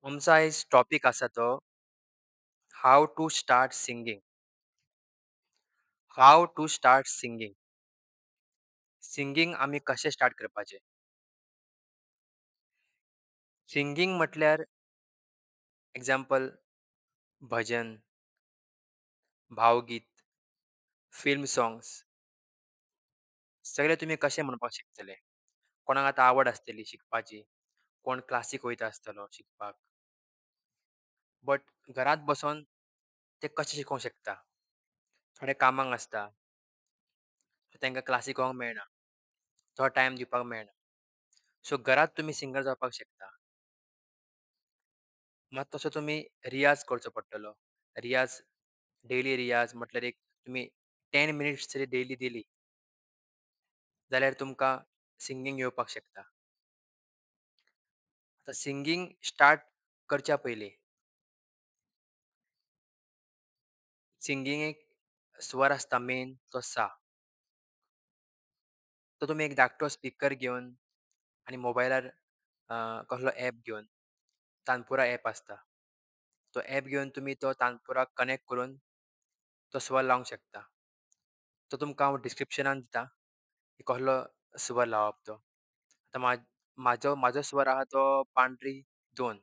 आमचा आज टॉपिक असा तो how to start singing. How to start singing. Singing आम्ही कशे स्टार्ट करपाचे? सिंगिंग म्हटल्यार एक्झाम्पल भजन, भावगीत, फिल्म सॉंग्स सगळे तुम्ही कशे म्हणपाक शकतले. कोणाक आतां आवड आसतली शिकपाची, कोण क्लासीक वयता आसतलो शिकपाक. बट घरांत बसोन ते कशे शिकोंक शकता. थोडे कामाक आसता, सो तांकां क्लासीक वोवंक मेळना. तो टायम दिवपाक मेळना. सो घरात तुम्ही सिंगर जावपाक शकता. मात तसो तुमी रियाज करचो पडटलो. रियाज डेली रियाज म्हटल्यार एक तुमी 10 मिनिट्स जरी डेली दिली, जाल्यार तुमकां सिंगींग येवपाक शकता. आतां सिंगींग स्टार्ट करच्या पयलीं सिंगिंगेक स्वर आसता मेन तो सा. तो तुमी एक धाकटो स्पीकर घेवन आनी मोबायलार कसलो ॲप घेवन तानपुरा ॲप आसता. तो ॲप घेवन तुमी तो तानपुराक कनेक्ट करून तो स्वर लावंक शकता. तो तुमकां हांव डिस्क्रिप्शनान दिता, की कसलो स्वर लावप तो. आतां म्हाजो स्वर आहा तो पांढरी 2.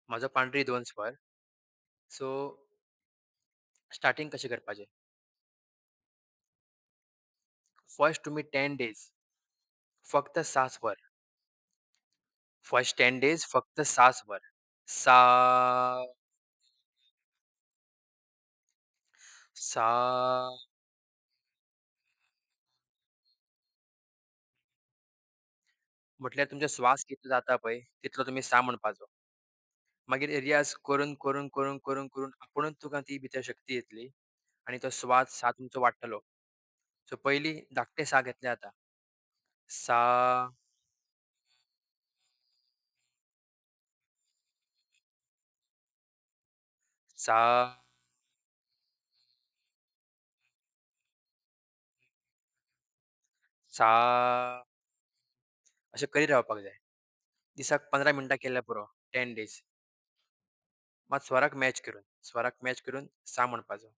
म्हाजो पांढरी 2 स्वर. सो स्टार्टिंग कशें करपाचें. फर्स्ट तुमी 10 डेज फक्त 6 स्वर. फर्स्ट 10 डेज फक्त 6 स्वर. सा, सा म्हटल्यार तुमचो श्वास कितलो जाता पळय, तितलो तुमी सा म्हणपाचो. मागीर रियाज करून, करून, करून, करून, करून आपुणूच तुका ती भितर शक्ती येतली आनी तो स्वास सा तुमचो वाडटलो. सो पयलीं धाकटे सा घेतले जाता. सा, सा, सा अशें करीत रावपाक जाय. दिसाक 15 मिनटां केल्यार पुरो 10 डेज. मात स्वराक मॅच करून सा म्हणपाचो.